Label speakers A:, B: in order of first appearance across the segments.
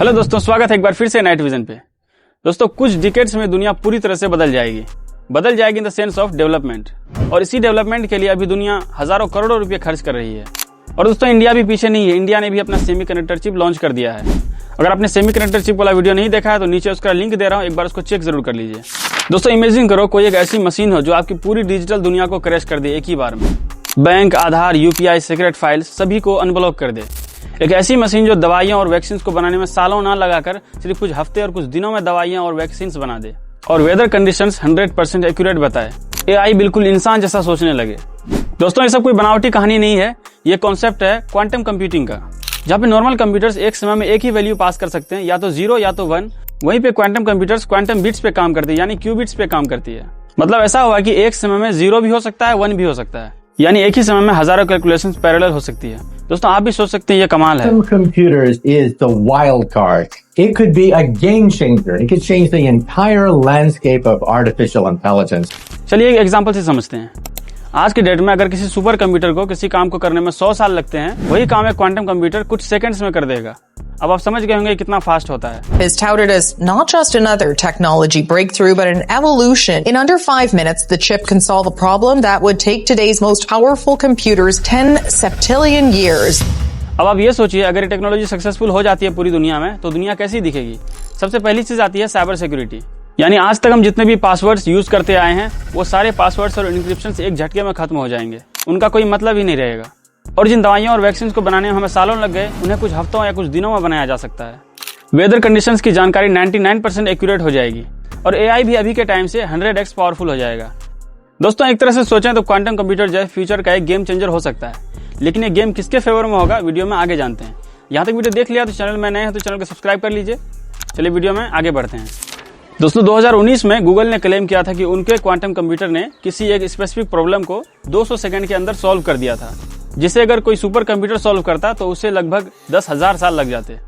A: Hello दोस्तों, स्वागत है एक बार फिर से नाइट विजन पे। दोस्तों, कुछ डिकेड्स में दुनिया पूरी तरह से बदल जाएगी in the sense of development. और इसी डेवलपमेंट के लिए अभी दुनिया हजारों करोड़ों रुपए खर्च कर रही है। और दोस्तों, इंडिया भी पीछे नहीं है। इंडिया ने भी अपना सेमीकंडक्टर चिप लॉन्च कर दिया है। अगर आपने सेमीकंडक्टर चिप वाला वीडियो नहीं देखा है तो नीचे उसका लिंक दे रहा हूँ, एक बार उसको चेक जरूर कर लीजिए। दोस्तों, इमेजिन करो कोई एक ऐसी मशीन हो जो आपकी पूरी डिजिटल दुनिया को क्रैश कर दे एक ही बार में। बैंक, आधार, यूपीआई, सीक्रेट फाइल्स सभी को अनब्लॉक कर दे। एक ऐसी मशीन जो दवाइयां और वैक्सीन को बनाने में सालों ना लगाकर सिर्फ कुछ हफ्ते और कुछ दिनों में दवाइयां और वैक्सीन बना दे और वेदर कंडीशंस 100% एक्यूरेट बताए। एआई बिल्कुल इंसान जैसा सोचने लगे। दोस्तों, ये सब कोई बनावटी कहानी नहीं है। ये कॉन्सेप्ट है क्वांटम कंप्यूटिंग का, जहाँ पे नॉर्मल कंप्यूटर्स एक समय में एक ही वैल्यू पास कर सकते हैं, या तो 0 या तो 1। वहीं पे क्वांटम कंप्यूटर्स क्वांटम बिट्स पे काम करती है, यानी क्यूबिट्स पे काम करती है। मतलब ऐसा हुआ कि एक समय में 0 भी हो सकता है, 1 भी हो सकता है, यानी एक ही समय में हजारों कैलकुलेशंस पैरेलल हो सकती है। दोस्तों, आप भी सोच सकते हैं ये कमाल है।
B: Computers is the wild card. It could be a game changer. It could change the entire landscape of artificial intelligence.
A: चलिए एक एग्जांपल से समझते हैं। आज के डेट में अगर किसी सुपर कंप्यूटर को किसी काम को करने में 100 साल लगते हैं, वही काम एक क्वांटम कंप्यूटर कुछ सेकंड्स में कर देगा। अब आप समझ गए होंगे कितना फास्ट होता है।
C: Is touted as not just another technology breakthrough, but an evolution. In under 5 minutes, the chip can solve a problem that would take today's most powerful computers 10 septillion years.
A: अब आप ये सोचिए, अगर ये टेक्नोलॉजी सक्सेसफुल हो जाती है पूरी दुनिया में, तो दुनिया कैसी दिखेगी। सबसे पहली चीज आती है साइबर सिक्योरिटी। यानी आज तक हम जितने भी पासवर्ड्स यूज करते आए हैं, वो सारे पासवर्ड्स और इंक्रिप्शन एक झटके में खत्म हो जाएंगे। उनका कोई मतलब ही नहीं रहेगा। और जिन दवाइयों और वैक्सीन को बनाने में हमें सालों लग गए, उन्हें कुछ हफ्तों या कुछ दिनों में बनाया जा सकता है। वेदर कंडीशंस की जानकारी 99% एक्यूरेट हो जाएगी। और एआई भी अभी के टाइम से 100x पावरफुल हो जाएगा। दोस्तों, एक तरह से सोचें तो क्वांटम कंप्यूटर जो है फ्यूचर का एक गेम चेंजर हो सकता है। लेकिन ये गेम किसके फेवर में होगा, वीडियो में आगे जानते हैं। यहाँ तक वीडियो देख लिया तो चैनल में नए हैं तो चैनल को सब्सक्राइब कर लीजिए। चलिए वीडियो में आगे बढ़ते हैं। दोस्तों, 2019 में गूगल ने क्लेम किया था कि उनके क्वांटम कंप्यूटर ने किसी एक स्पेसिफिक प्रॉब्लम को 200 सेकंड के अंदर सॉल्व कर दिया था, जिसे अगर कोई सुपर कंप्यूटर सॉल्व करता तो उसे लगभग 10,000 साल लग जाते।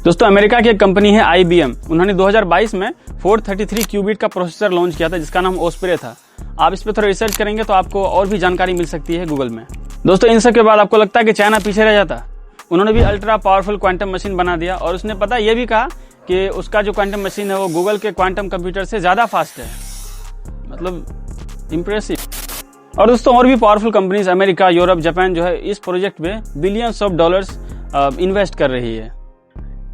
A: दोस्तों, अमेरिका की एक कंपनी है IBM। उन्होंने 2022 में 433 क्यूबिट का प्रोसेसर लॉन्च किया था, जिसका नाम ओस्प्रे था। आप इस पे थोड़ा रिसर्च करेंगे तो आपको और भी जानकारी मिल सकती है गूगल में। दोस्तों, इन सब के बाद आपको लगता है कि चाइना पीछे रह जाता। उन्होंने भी अल्ट्रा पावरफुल क्वांटम मशीन बना दिया, और उसने पता ये भी कहा कि उसका जो क्वांटम मशीन है वो गूगल के क्वांटम कंप्यूटर से ज्यादा फास्ट है। मतलब इम्प्रेसिव। और दोस्तों, और भी powerful companies America, Europe, Japan जो है इस प्रोजेक्ट में बिलियंस ऑफ डॉलर्स इन्वेस्ट कर रही है।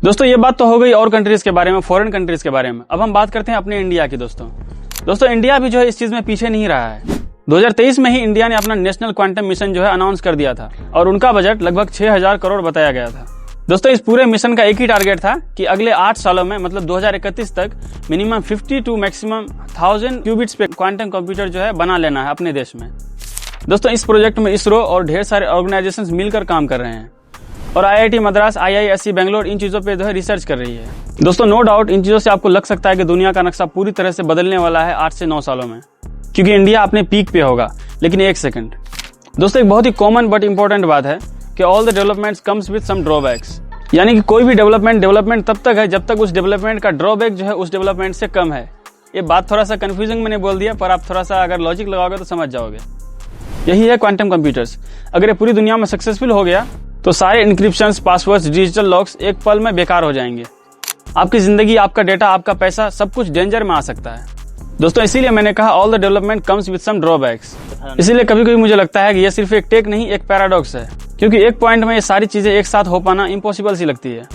A: दोस्तों, ये बात तो हो गई और कंट्रीज के बारे में, फॉरेन कंट्रीज के बारे में। अब हम बात करते हैं अपने इंडिया की। दोस्तों, इंडिया भी जो है इस चीज में पीछे नहीं रहा है। 2023 में ही इंडिया ने अपना नेशनल क्वांटम मिशन जो है अनाउंस कर दिया था, और उनका बजट लगभग 6,000 करोड़ बताया गया था। दोस्तों, इस पूरे मिशन का एक ही टारगेट था कि अगले 8 सालों में, मतलब 2031 तक मिनिमम 50 टू मैक्सिमम 1000 क्यूबिट्स पे क्वांटम कंप्यूटर जो है बना लेना है अपने देश में। दोस्तों, इस प्रोजेक्ट में इसरो और ढेर सारे ऑर्गेनाइजेशंस मिलकर काम कर रहे हैं, और IIT मद्रास, IISc बेंगलोर इन चीजों पे जो है रिसर्च कर रही है। दोस्तों, नो डाउट इन चीजों से आपको लग सकता है कि दुनिया का नक्शा पूरी तरह से बदलने वाला है 8 से 9 सालों में, क्योंकि इंडिया अपने पीक पे होगा। लेकिन एक सेकंड दोस्तों, एक बहुत ही कॉमन बट इंपॉर्टेंट बात है कि all the developments comes with some drawbacks. यानी कि कोई भी डेवलपमेंट तब तक है जब तक उस डेवलपमेंट का ड्रॉबैक जो है उस डेवलपमेंट से कम है। ये बात थोड़ा सा कंफ्यूजिंग मैंने बोल दिया, पर आप थोड़ा सा अगर लॉजिक लगाओगे तो समझ जाओगे। यही है क्वांटम कंप्यूटर्स। अगर ये पूरी दुनिया में सक्सेसफुल हो गया तो सारे इंक्रिप्शंस, पासवर्ड्स, डिजिटल लॉक्स एक पल में बेकार हो जाएंगे। आपकी जिंदगी, आपका डेटा, आपका पैसा, सब कुछ डेंजर में आ सकता है। दोस्तों, इसीलिए मैंने कहा all the development comes with some drawbacks. इसीलिए कभी कभी मुझे लगता है कि ये सिर्फ एक टेक नहीं, एक पैराडॉक्स है, क्योंकि एक पॉइंट में ये सारी चीजें एक साथ हो पाना इम्पॉसिबल सी लगती है।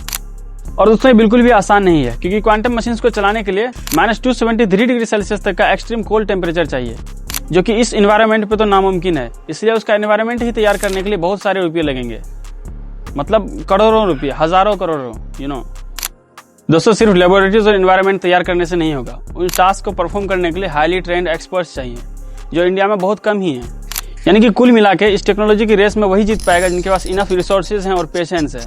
A: और दोस्तों, ये बिल्कुल भी आसान नहीं है, क्योंकि क्वांटम मशीन्स को चलाने के लिए -273 डिग्री सेल्सियस तक का एक्सट्रीम कोल्ड टेम्परेचर चाहिए, जो कि इस एनवायरनमेंट पे तो नामुमकिन है। इसलिए उसका एनवायरनमेंट ही तैयार करने के लिए बहुत सारे रुपये लगेंगे, मतलब करोड़ों रुपये, हजारों करोड़ों। दोस्तों, सिर्फ लेबोरेटरीज और एनवायरनमेंट तैयार करने से नहीं होगा। उन टास्क को परफॉर्म करने के लिए हाईली ट्रेंड एक्सपर्ट्स चाहिए, जो इंडिया में बहुत कम ही हैं। यानी कि कुल मिला के इस टेक्नोलॉजी की रेस में वही जीत पाएगा जिनके पास इनफ रिसोर्सेज हैं और पेशेंस है।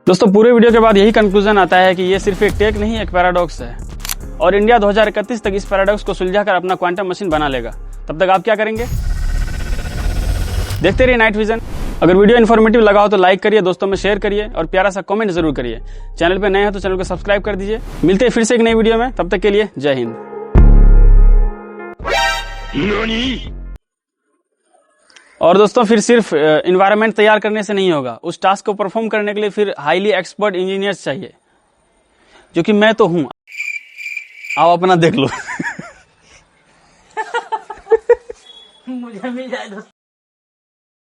A: दोस्तों, पूरे वीडियो के बाद यही कंक्लूजन आता है कि ये सिर्फ एक टेक नहीं, एक पैराडॉक्स है, और इंडिया 2031 तक इस पैराडॉक्स को सुलझाकर अपना क्वांटम मशीन बना लेगा। तब तक आप क्या करेंगे? देखते रहिए नाइट विजन। अगर वीडियो इन्फॉर्मेटिव लगा हो तो लाइक करिए, दोस्तों में शेयर करिए, और प्यारा सा कमेंट जरूर करिए। चैनल पे नए हैं तो चैनल को सब्सक्राइब कर दीजिए। मिलते हैं फिर से एक नई वीडियो में, तब तक के लिए जय हिंद। और दोस्तों फिर सिर्फ इन्वायरमेंट तैयार करने से नहीं होगा, उस टास्क को परफॉर्म करने के लिए फिर हाईली एक्सपर्ट इंजीनियर्स चाहिए, जो कि मैं तो हूं। आओ अपना देख लो।
D: मुझे मिल जाए दोस्त।